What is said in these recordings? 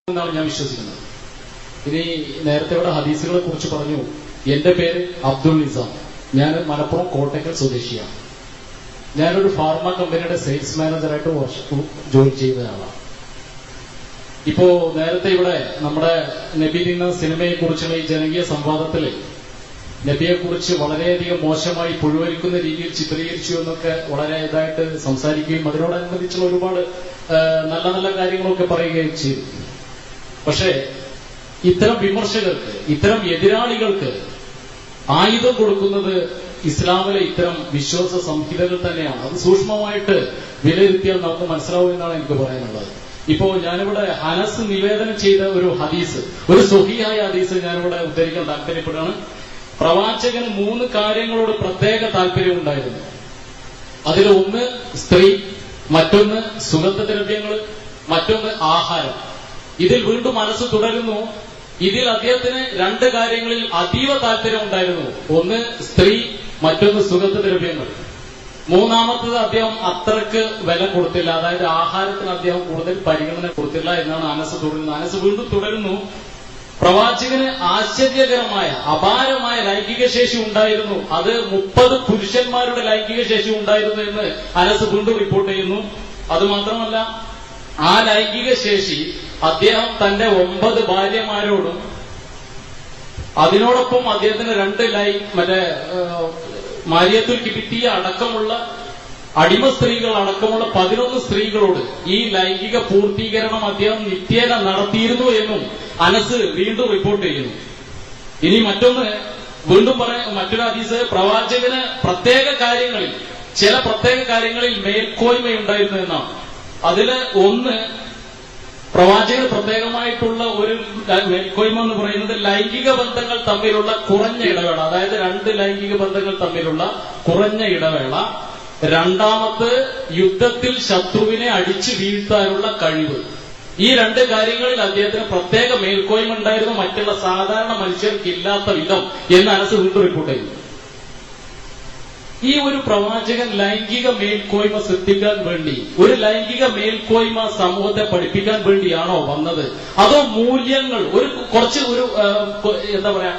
എന്നാണ് ഞാൻ വിശ്വസിക്കുന്നത്. ഇനി നേരത്തെ ഇവിടെ ഹദീസുകളെ കുറിച്ച് പറഞ്ഞു. എന്റെ പേര് അബ്ദുൾ നിസാം. ഞാൻ മലപ്പുറം കോട്ടയ്ക്കൽ സ്വദേശിയാണ്. ഞാനൊരു ഫാർമ കമ്പനിയുടെ സെയിൽസ് മാനേജറായിട്ട് ജോലി ചെയ്യുന്നയാളാണ്. ഇപ്പോ നേരത്തെ ഇവിടെ നമ്മുടെ നബി എന്ന സിനിമയെ കുറിച്ചുള്ള ഈ ജനകീയ സംവാദത്തിൽ നബിയെക്കുറിച്ച് വളരെയധികം മോശമായി പുഴുവരിക്കുന്ന രീതിയിൽ ചിത്രീകരിച്ചു എന്നൊക്കെ വളരെ ഇതായിട്ട് സംസാരിക്കുകയും അതിനോടനുബന്ധിച്ചുള്ള ഒരുപാട് നല്ല നല്ല കാര്യങ്ങളൊക്കെ പറയുകയും ചെയ്തു. പക്ഷേ ഇത്തരം വിമർശകർക്ക്, ഇത്തരം എതിരാളികൾക്ക് ആയുധം കൊടുക്കുന്നത് ഇസ്ലാമിലെ ഇത്തരം വിശ്വാസ സംഹിതകൾ തന്നെയാണ്. അത് സൂക്ഷ്മമായിട്ട് വിലയിരുത്തിയാൽ നമുക്ക് മനസ്സിലാവുമെന്നാണ് എനിക്ക് പറയാനുള്ളത്. ഇപ്പോ ഞാനിവിടെ അനസ് നിവേദനം ചെയ്ത ഒരു ഹദീസ്, ഒരു സ്വഹീഹായ ഹദീസ് ഞാനിവിടെ ഉദ്ധരിക്കാൻ താല്പര്യപ്പെടുകയാണ്. പ്രവാചകന് 3 കാര്യങ്ങളോട് പ്രത്യേക താല്പര്യമുണ്ടായിരുന്നു. അതിൽ ഒന്ന് സ്ത്രീ, മറ്റൊന്ന് സുഗന്ധദ്രവ്യങ്ങൾ, മറ്റൊന്ന് ആഹാരം. ഇതിൽ വീണ്ടും മനസ്സ് തുടരുന്നു. ഇതിൽ അദ്ദേഹത്തിന് 2 കാര്യങ്ങളിൽ അതീവ താല്പര്യം ഉണ്ടായിരുന്നു. ഒന്ന് സ്ത്രീ, മറ്റൊന്ന് സുഗന്ധദ്രവ്യങ്ങൾ. മൂന്നാമത്തത് അദ്ദേഹം അത്രക്ക് വില കൊടുത്തില്ല, അതായത് ആഹാരത്തിന് അദ്ദേഹം കൂടുതൽ പരിഗണന കൊടുത്തില്ല എന്നാണ് അനസ് തുടരുന്നത്. അനസ് വീണ്ടും തുടരുന്നു. പ്രവാചകന് ആശ്ചര്യകരമായ അപാരമായ ലൈംഗിക ശേഷി ഉണ്ടായിരുന്നു. അത് 30 പുരുഷന്മാരുടെ ലൈംഗിക ശേഷി ഉണ്ടായിരുന്നു എന്ന് അനസ് വീണ്ടും റിപ്പോർട്ട് ചെയ്യുന്നു. അതുമാത്രമല്ല, ആ ലൈംഗിക ശേഷി അദ്ദേഹം തന്റെ 9 ഭാര്യമാരോടും അതിനോടൊപ്പം അദ്ദേഹത്തിന് 2 മാരിയത്തുൽ കിബിത്തിയ അടക്കമുള്ള അടിമ സ്ത്രീകൾ അടക്കമുള്ള 11 സ്ത്രീകളോട് ഈ ലൈംഗിക പൂർത്തീകരണം അദ്ദേഹം നിത്യേന നടത്തിയിരുന്നു എന്നും അനസ് വീണ്ടും റിപ്പോർട്ട് ചെയ്യുന്നു. ഇനി മറ്റൊന്ന് വീണ്ടും മറ്റൊരു ഹദീസ്, പ്രവാചകന് ചില പ്രത്യേക കാര്യങ്ങളിൽ മേൽക്കോയ്മയുണ്ടായിരുന്നു എന്നാണ്. അതില് ഒന്ന്, പ്രവാചകന് പ്രത്യേകമായിട്ടുള്ള ഒരു മേൽക്കോയ്മ എന്ന് പറയുന്നത് ലൈംഗിക ബന്ധങ്ങൾ തമ്മിലുള്ള കുറഞ്ഞ ഇടവേള, അതായത് 2 ലൈംഗിക ബന്ധങ്ങൾ തമ്മിലുള്ള കുറഞ്ഞ ഇടവേള. രണ്ടാമത്, യുദ്ധത്തിൽ ശത്രുവിനെ അടിച്ചു വീഴ്ത്താനുള്ള കഴിവ്. ഈ 2 കാര്യങ്ങളിൽ അദ്ദേഹത്തിന് പ്രത്യേക മേൽക്കോയ്മ ഉണ്ടായിരുന്നു, മറ്റുള്ള സാധാരണ മനുഷ്യർക്ക് ഇല്ലാത്ത വിധം എന്ന് അനസ് വീണ്ടും റിപ്പോർട്ട് ചെയ്യുന്നു. ഈ ഒരു പ്രവാചകൻ ലൈംഗിക മേൽക്കോയ്മ സൃഷ്ടിക്കാൻ വേണ്ടി, ഒരു ലൈംഗിക മേൽക്കോയ്മ സമൂഹത്തെ പഠിപ്പിക്കാൻ വേണ്ടിയാണോ വന്നത്? അതോ മൂല്യങ്ങൾ എന്താ പറയാ,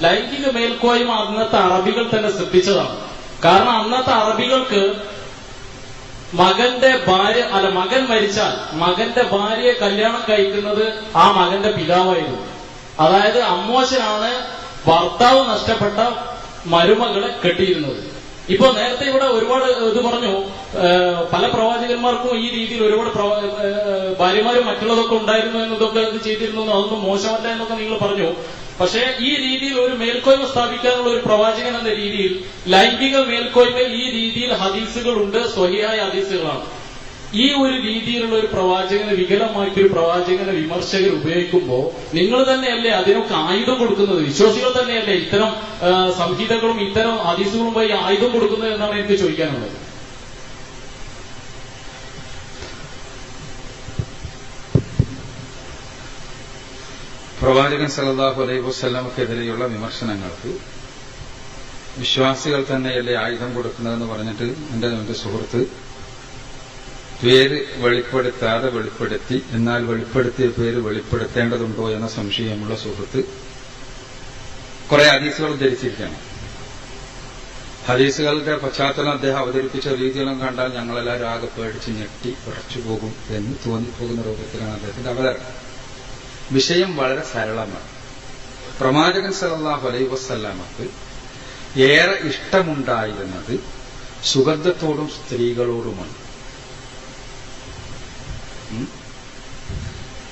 ലൈംഗിക മേൽക്കോയ്മ അന്നത്തെ അറബികൾ തന്നെ സൃഷ്ടിച്ചതാണ്. കാരണം അന്നത്തെ അറബികൾക്ക് മകൻ മരിച്ചാൽ മകന്റെ ഭാര്യയെ കല്യാണം കഴിക്കുന്നത് ആ മകന്റെ പിതാവായിരുന്നു. അതായത് അമ്മോശനാണ് ഭർത്താവ് നഷ്ടപ്പെട്ട മരുമകളെ കെട്ടിയിരുന്നത്. ഇപ്പൊ നേരത്തെ ഇവിടെ ഒരുപാട് ഇത് പറഞ്ഞു, പല പ്രവാചകന്മാർക്കും ഈ രീതിയിൽ ഒരുപാട് ഭാര്യമാരും മറ്റുള്ളതൊക്കെ ഉണ്ടായിരുന്നു എന്നതൊക്കെ ഇത് ചെയ്തിരുന്നു, അതൊന്നും മോശമല്ല എന്നൊക്കെ നിങ്ങൾ പറഞ്ഞു. പക്ഷേ ഈ രീതിയിൽ ഒരു മേൽക്കോയ്മ സ്ഥാപിക്കാനുള്ള ഒരു പ്രവാചകൻ എന്ന രീതിയിൽ ലൈംഗിക മേൽക്കോയ്മയിൽ ഈ രീതിയിൽ ഹദീസുകളുണ്ട്, സ്വഹീഹായ ഹദീസുകളാണ്. ഈ ഒരു രീതിയിലുള്ള ഒരു പ്രവാചകനെ, വികലമായിട്ടൊരു പ്രവാചകനെ വിമർശകർ ഉപയോഗിക്കുമ്പോൾ നിങ്ങൾ തന്നെയല്ലേ അതിനൊക്കെ ആയുധം കൊടുക്കുന്നത്? വിശ്വാസികൾ തന്നെയല്ലേ ഇത്തരം സംഹിതകളും ഇത്തരം ഹദീസുകളും പോയി ആയുധം കൊടുക്കുന്നത് എന്നാണ് എനിക്ക് ചോദിക്കാനുള്ളത്. പ്രവാചകൻ സല്ലല്ലാഹു അലൈഹി വസല്ലമക്കെതിരെയുള്ള വിമർശനങ്ങൾക്ക് വിശ്വാസികൾ തന്നെയല്ലേ ആയുധം കൊടുക്കുന്നതെന്ന് പറഞ്ഞിട്ട് എന്റെ സുഹൃത്ത് പേര് വെളിപ്പെടുത്താതെ വെളിപ്പെടുത്തി, എന്നാൽ വെളിപ്പെടുത്തിയ പേര് വെളിപ്പെടുത്തേണ്ടതുണ്ടോ എന്ന സംശയമുള്ള സുഹൃത്ത് കുറെ ഹദീസുകൾ ധരിച്ചിരിക്കുകയാണ്. ഹദീസുകളുടെ പശ്ചാത്തലം അദ്ദേഹം അവതരിപ്പിച്ച രീതികളും കണ്ടാൽ ഞങ്ങളെല്ലാവരും ആകെ പേടിച്ച് ഞെട്ടി ഉറച്ചുപോകും എന്ന് തോന്നിപ്പോകുന്ന രൂപത്തിലാണ് അദ്ദേഹത്തിന്റെ അവതരണം. വിഷയം വളരെ സരളമാണ്. പ്രവാചകൻ സല്ലല്ലാഹു അലൈഹി വസല്ലമക്ക് ഏറെ ഇഷ്ടമുണ്ടായിരുന്നത് സുഗന്ധത്തോടും സ്ത്രീകളോടുമാണ്.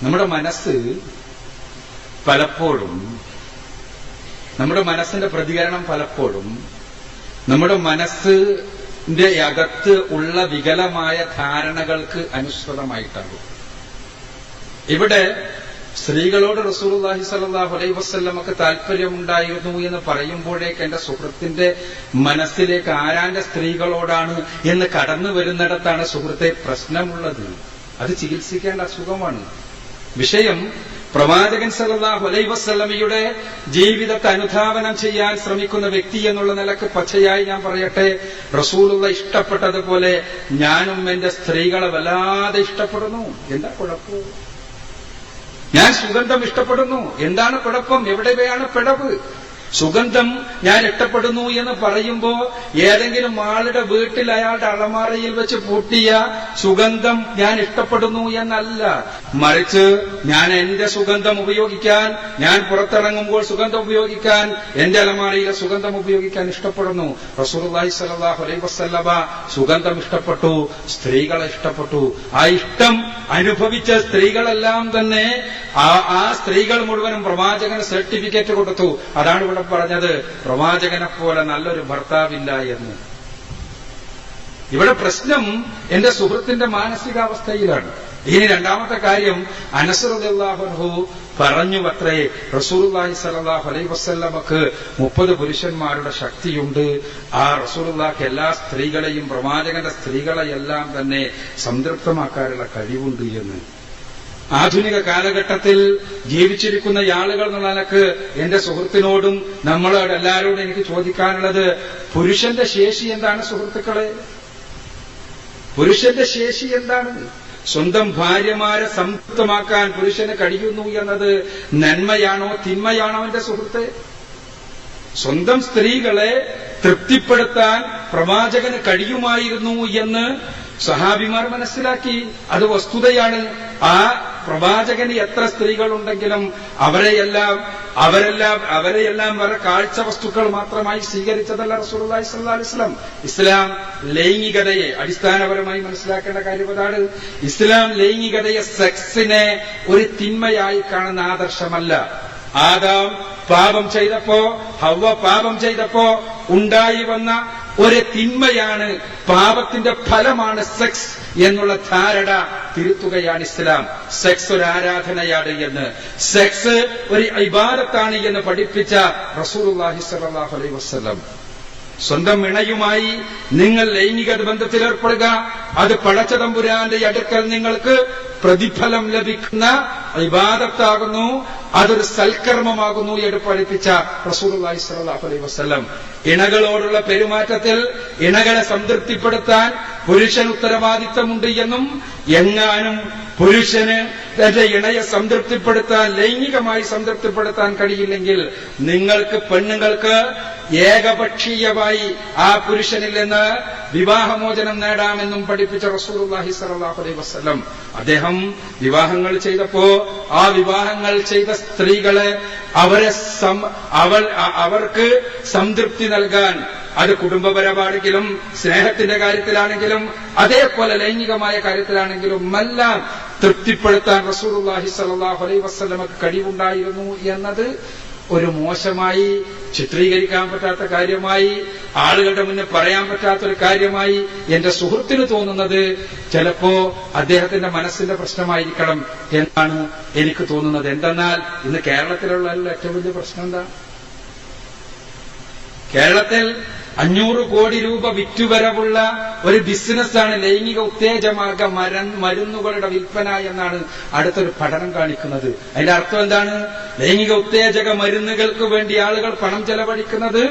നമ്മുടെ മനസ്സ് പലപ്പോഴും, നമ്മുടെ മനസ്സിന്റെ പ്രതികരണം പലപ്പോഴും നമ്മുടെ മനസ്സിന്റെ അകത്ത് ഉള്ള വികലമായ ധാരണകൾക്ക് അനുസൃതമായിട്ടാകും. ഇവിടെ സ്ത്രീകളോട് റസൂലുള്ളാഹി സ്വല്ലല്ലാഹു അലൈഹി വസല്ലമക്ക് താല്പര്യമുണ്ടായിരുന്നു എന്ന് പറയുമ്പോഴേക്ക് എന്റെ സുഹൃത്തിന്റെ മനസ്സിലേക്ക് ആരാന്റെ സ്ത്രീകളോടാണ് എന്ന് കടന്നു വരുന്നിടത്താണ് സുഹൃത്തെ പ്രശ്നമുള്ളത്. അത് ചികിത്സിക്കേണ്ട അസുഖമാണ്. വിഷയം പ്രവാചകൻ സല്ലല്ലാഹു അലൈഹി വസല്ലമയുടെ ജീവിതത്തെ അനുധാവനം ചെയ്യാൻ ശ്രമിക്കുന്ന വ്യക്തി എന്നുള്ള നിലക്ക് പച്ചയായി ഞാൻ പറയട്ടെ, റസൂലുള്ള ഇഷ്ടപ്പെട്ടതുപോലെ ഞാനും എന്റെ സ്ത്രീകളെ വല്ലാതെ ഇഷ്ടപ്പെടുന്നു. എന്താ കുഴപ്പം? ഞാൻ സുഗന്ധം ഇഷ്ടപ്പെടുന്നു. എന്താണ് കുഴപ്പം? എവിടെയാണ് പിഴവ്? സുഗന്ധം ഞാൻ ഇഷ്ടപ്പെടുന്നു എന്ന് പറയുമ്പോ ഏതെങ്കിലും ആളുടെ വീട്ടിൽ അയാളുടെ അളമാറയിൽ വെച്ച് പൂട്ടിയ സുഗന്ധം ഞാൻ ഇഷ്ടപ്പെടുന്നു എന്നല്ല. മറിച്ച് ഞാൻ എന്റെ സുഗന്ധം ഉപയോഗിക്കാൻ, ഞാൻ പുറത്തിറങ്ങുമ്പോൾ സുഗന്ധം ഉപയോഗിക്കാൻ, എന്റെ അലമാരയിലെ സുഗന്ധം ഉപയോഗിക്കാൻ ഇഷ്ടപ്പെടുന്നു. റസൂലുള്ളാഹി സ്വല്ലല്ലാഹു അലൈഹി വസല്ലമ സുഗന്ധം ഇഷ്ടപ്പെട്ടു, സ്ത്രീകളെ ഇഷ്ടപ്പെട്ടു. ആ ഇഷ്ടം അനുഭവിച്ച സ്ത്രീകളെല്ലാം തന്നെ ആ സ്ത്രീകൾ മുഴുവനും പ്രവാചകന് സർട്ടിഫിക്കറ്റ് കൊടുത്തു. അതാണ് ഇവിടെ പറഞ്ഞത്, പ്രവാചകനെ പോലെ നല്ലൊരു ഭർത്താവില്ല എന്ന്. ഇവിടെ പ്രശ്നം എന്റെ സുഹൃത്തിന്റെ മാനസികാവസ്ഥയിലാണ്. ഇനി രണ്ടാമത്തെ കാര്യം, അനസ് റളിയല്ലാഹു അൻഹു പറഞ്ഞുവത്രേ, റസൂലുള്ളാഹി സ്വല്ലല്ലാഹു അലൈഹി വസല്ലമക്ക് 30 പുരുഷന്മാരുടെ ശക്തിയുണ്ട്. ആ റസൂലുള്ളാഹിക്ക് എല്ലാ സ്ത്രീകളെയും, പ്രവാചകന്റെ സ്ത്രീകളെയെല്ലാം തന്നെ സംതൃപ്തമാക്കാനുള്ള കഴിവുണ്ട് എന്ന്. ആധുനിക കാലഘട്ടത്തിൽ ജീവിച്ചിരിക്കുന്ന ആളുകൾ എന്നുള്ള നിലക്ക് എന്റെ സുഹൃത്തിനോടും നമ്മളോട് എല്ലാവരോടും എനിക്ക് ചോദിക്കാനുള്ളത്, പുരുഷന്റെ ശേഷി എന്താണ് സുഹൃത്തുക്കളെ? പുരുഷന്റെ ശേഷി എന്താണ്? സ്വന്തം ഭാര്യമാരെ സംതൃപ്തമാക്കാൻ പുരുഷന് കഴിയുന്നു എന്നത് നന്മയാണോ തിന്മയാണോ എന്റെ സുഹൃത്തെ? സ്വന്തം സ്ത്രീകളെ തൃപ്തിപ്പെടുത്താൻ പ്രവാചകന് കഴിയുമായിരുന്നു എന്ന് സഹാബിമാർ മനസ്സിലാക്കി. അത് വസ്തുതയാണ്. ആ പ്രവാചകന് എത്ര സ്ത്രീകളുണ്ടെങ്കിലും അവരെയെല്ലാം വരെ കാഴ്ച വസ്തുക്കൾ മാത്രമായി സ്വീകരിച്ചതല്ല റസൂലുള്ളാഹി സ്വല്ലല്ലാഹു അലൈഹി വസല്ലം. ഇസ്ലാം ലൈംഗികതയെ അടിസ്ഥാനപരമായി മനസ്സിലാക്കേണ്ട കാര്യം അതാണ്. ഇസ്ലാം ലൈംഗികതയെ, സെക്സിനെ ഒരു തിന്മയായി കാണുന്ന ആദർശമല്ല. ആദാം പാപം ചെയ്തപ്പോ, ഹവ്വ പാപം ചെയ്തപ്പോ ഉണ്ടായി വന്ന ഒരു തിന്മയാണ്, പാപത്തിന്റെ ഫലമാണ് സെക്സ് എന്നുള്ള ധാരണ തിരുത്തുകയാണ് ഇസ്ലാം. സെക്സ് ഒരു ആരാധനയാണ് എന്ന്, സെക്സ് ഒരു ഇബാദത്താണ് എന്ന് പഠിപ്പിച്ച റസൂലുള്ളാഹി സ്വല്ലല്ലാഹു അലൈഹി വസല്ലം. സ്വന്തം ഇണയുമായി നിങ്ങൾ ലൈംഗിക ബന്ധത്തിലേർപ്പെടുക, അത് പടച്ചതമ്പുരാന്റെ അടുക്കൽ നിങ്ങൾക്ക് പ്രതിഫലം ലഭിക്കുന്ന ഇബാദത്താകുന്നു, അതൊരു സൽക്കർമ്മമാകുന്നു എന്ന് പഠിപ്പിച്ച റസൂലുള്ളാഹി സ്വല്ലല്ലാഹു അലൈഹി വസല്ലം. ഇണകളോടുള്ള പെരുമാറ്റത്തിൽ ഇണകളെ സംതൃപ്തിപ്പെടുത്താൻ പുരുഷന് ഉത്തരവാദിത്തമുണ്ട് എന്നും, എങ്ങാനും പുരുഷന് തന്റെ ഇണയെ സംതൃപ്തിപ്പെടുത്താൻ, ലൈംഗികമായി സംതൃപ്തിപ്പെടുത്താൻ കഴിയില്ലെങ്കിൽ നിങ്ങൾക്ക്, പെണ്ണുങ്ങൾക്ക് ഏകപക്ഷീയമായി ആ പുരുഷനിൽ നിന്ന് വിവാഹമോചനം നേടാമെന്നും പഠിപ്പിച്ച റസൂലുള്ളാഹി സ്വല്ലല്ലാഹു അലൈഹി വസല്ലം. അദ്ദേഹം വിവാഹങ്ങൾ ചെയ്തപ്പോ ആ വിവാഹങ്ങൾ ചെയ്ത സ്ത്രീകളെ അവർക്ക് സംതൃപ്തി നൽകാൻ, അത് കുടുംബപരമാണെങ്കിലും സ്നേഹത്തിന്റെ കാര്യത്തിലാണെങ്കിലും അതേപോലെ ലൈംഗികമായ കാര്യത്തിലാണെങ്കിലും എല്ലാം തൃപ്തിപ്പെടുത്താൻ റസൂലുള്ളാഹി സ്വല്ലല്ലാഹു അലൈഹി വസല്ലമക്ക് കഴിവുണ്ടായിരുന്നു എന്നത് ഒരു മോശമായി ചിത്രീകരിക്കാൻ പറ്റാത്ത കാര്യമായി, ആളുകളുടെ മുന്നിൽ പറയാൻ പറ്റാത്തൊരു കാര്യമായി എന്റെ സുഹൃത്തിന് തോന്നുന്നത് ചിലപ്പോ അദ്ദേഹത്തിന്റെ മനസ്സിന്റെ പ്രശ്നമായിരിക്കണം എന്നാണ് എനിക്ക് തോന്നുന്നത്. എന്തെന്നാൽ ഇന്ന് കേരളത്തിലുള്ള ഏറ്റവും വലിയ പ്രശ്നം എന്താ? കേരളത്തിൽ 500 കോടി രൂപ വിറ്റുവരവുള്ള ഒരു ബിസിനസ്സാണ് ലൈംഗിക ഉത്തേജമാർഗ മരുന്നുകളുടെ വിൽപ്പന എന്നാണ് അടുത്തൊരു പഠനം കാണിക്കുന്നത്. അതിന്റെ അർത്ഥം എന്താണ്? ലൈംഗിക ഉത്തേജക മരുന്നുകൾക്ക് വേണ്ടി ആളുകൾ പണം ചെലവഴിക്കുന്നത്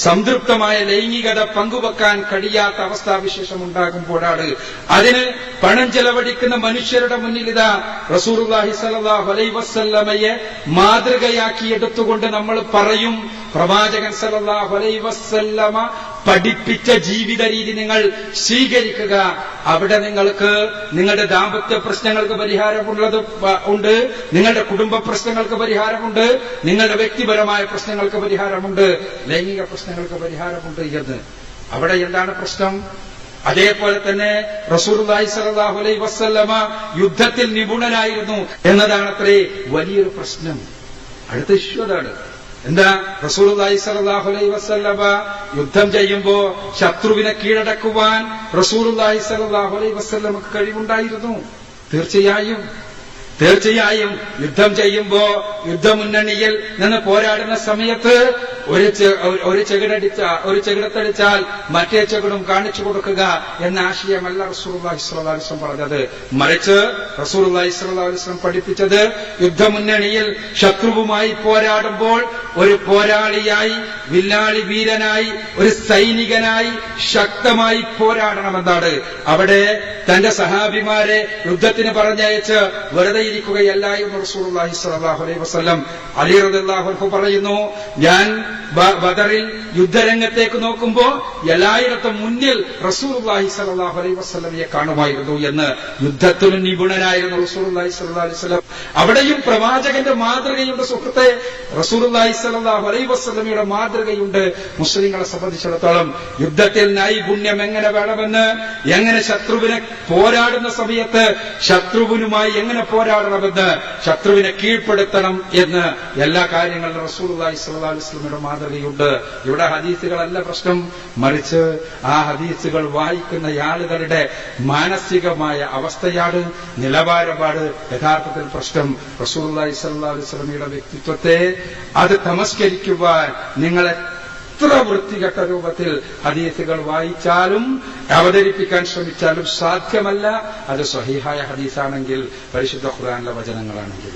സംതൃപ്തമായ ലൈംഗികത പങ്കുവെക്കാൻ കഴിയാത്ത അവസ്ഥാവിശേഷം ഉണ്ടാകുമ്പോഴാണ്. അതിന് പണം ചെലവഴിക്കുന്ന മനുഷ്യരുടെ മുന്നിൽ ഇതാ റസൂലുള്ളാഹി സ്വല്ലല്ലാഹു അലൈഹി വസല്ലമയെ മാതൃകയാക്കിയെടുത്തുകൊണ്ട് നമ്മൾ പറയും, പ്രവാചകൻ സ്വല്ലല്ലാഹു അലൈഹി വസല്ലമ പഠിപ്പിച്ച ജീവിത രീതി നിങ്ങൾ സ്വീകരിക്കുക. അവിടെ നിങ്ങൾക്ക് നിങ്ങളുടെ ദാമ്പത്യ പ്രശ്നങ്ങൾക്ക് പരിഹാരമുണ്ട്, നിങ്ങളുടെ കുടുംബ പ്രശ്നങ്ങൾക്ക് പരിഹാരമുണ്ട്, നിങ്ങളുടെ വ്യക്തിപരമായ പ്രശ്നങ്ങൾക്ക് പരിഹാരമുണ്ട്, ലൈംഗിക പ്രശ്നങ്ങൾക്ക് പരിഹാരമുണ്ട് എന്ന്. അവിടെ എന്താണ് പ്രശ്നം? അതേപോലെ തന്നെ റസൂലുള്ളാഹി സ്വല്ലല്ലാഹു അലൈഹി വസല്ലമ യുദ്ധത്തിൽ നിപുണനായിരുന്നു എന്നതാണത്രേ വലിയൊരു പ്രശ്നം. അടുത്ത ഇഷ്യൂ അതാണ്. എന്താ? റസൂലുള്ളാഹി സ്വല്ലല്ലാഹു അലൈഹി വസല്ലമ യുദ്ധം ചെയ്യുമ്പോ ശത്രുവിനെ കീഴടക്കുവാൻ റസൂലുള്ളാഹി സ്വല്ലല്ലാഹു അലൈഹി വസല്ലമക്ക് കഴിവുണ്ടായിരുന്നു. തീർച്ചയായും യുദ്ധം ചെയ്യുമ്പോ യുദ്ധമുന്നണിയിൽ നിന്ന് പോരാടുന്ന സമയത്ത് ഒരു ചെകിടത്തടിച്ചാൽ മറ്റേ ചെകിടും കാണിച്ചു കൊടുക്കുക എന്ന ആശയമല്ല റസൂലുള്ളാഹി സ്വല്ലല്ലാഹു അലൈഹി വസല്ലം പറഞ്ഞത്. മറിച്ച് റസൂലുള്ളാഹി സ്വല്ലല്ലാഹു അലൈഹി വസല്ലം പഠിപ്പിച്ചത് യുദ്ധമുന്നണിയിൽ ശത്രുവുമായി പോരാടുമ്പോൾ ഒരു പോരാളിയായി, വില്ലാളി വീരനായി, ഒരു സൈനികനായി ശക്തമായി പോരാടണമെന്നാണ്. അവിടെ തന്റെ സഹാബിമാരെ യുദ്ധത്തിന് പറഞ്ഞയച്ച് വെറുതെ ഇരിക്കുകയല്ല എന്ന് റസൂലുള്ളാഹി സ്വല്ലല്ലാഹു അലൈഹി വസല്ലം. അലി റളിയല്ലാഹു അൻഹു പറയുന്നു, ഞാൻ ബദറിൽ യുദ്ധരംഗത്തേക്ക് നോക്കുമ്പോൾ എല്ലായിടത്തും മുന്നിൽ റസൂലുള്ളാഹി സ്വല്ലല്ലാഹു അലൈഹി വസല്ലമയെ കാണുമായിരുന്നു എന്ന്. യുദ്ധത്തിന് നിപുണനായിരുന്നു റസൂലുള്ളാഹി സ്വല്ലല്ലാഹു അലൈഹി വസല്ലം. അവിടെയും പ്രവാചകന്റെ മാതൃകയുണ്ട് സുഹൃത്തെ. റസൂലുള്ളാഹി സ്വല്ലല്ലാഹു അലൈഹി വസല്ലമയുടെ മാതൃകയുണ്ട്. മുസ്ലിങ്ങളെ സംബന്ധിച്ചിടത്തോളം യുദ്ധത്തിൽ നൈപുണ്യം എങ്ങനെ വേണമെന്ന്, എങ്ങനെ ശത്രുവിനെ പോരാടുന്ന സമയത്ത് ശത്രുവിനുമായി എങ്ങനെ പോരാടണമെന്ന്, ശത്രുവിനെ കീഴ്പ്പെടുത്തണം എന്ന് എല്ലാ കാര്യങ്ങളിലും റസൂലുള്ളാഹി സ്വല്ലല്ലാഹു അലൈഹി വസല്ലമയുടെ മാതൃകയുണ്ട്. ഇവിടെ ഹദീസുകളല്ല പ്രശ്നം, മറിച്ച് ആ ഹദീസുകൾ വായിക്കുന്ന ആളുകളുടെ മാനസികമായ അവസ്ഥയാണ്, നിലവാരമാണ് യഥാർത്ഥത്തിൽ പ്രശ്നം. റസൂലുള്ളാഹി സ്വല്ലല്ലാഹു അലൈഹി വസല്ലമയുടെ വ്യക്തിത്വത്തെ അത് തമസ്കരിക്കുവാൻ നിങ്ങൾ എത്ര വൃത്തികെട്ട രൂപത്തിൽ ഹദീസുകൾ വായിച്ചാലും അവതരിപ്പിക്കാൻ ശ്രമിച്ചാലും സാധ്യമല്ല. അത് സ്വഹീഹായ ഹദീസാണെങ്കിൽ, പരിശുദ്ധ ഖുർആനിലെ വചനങ്ങളാണെങ്കിൽ.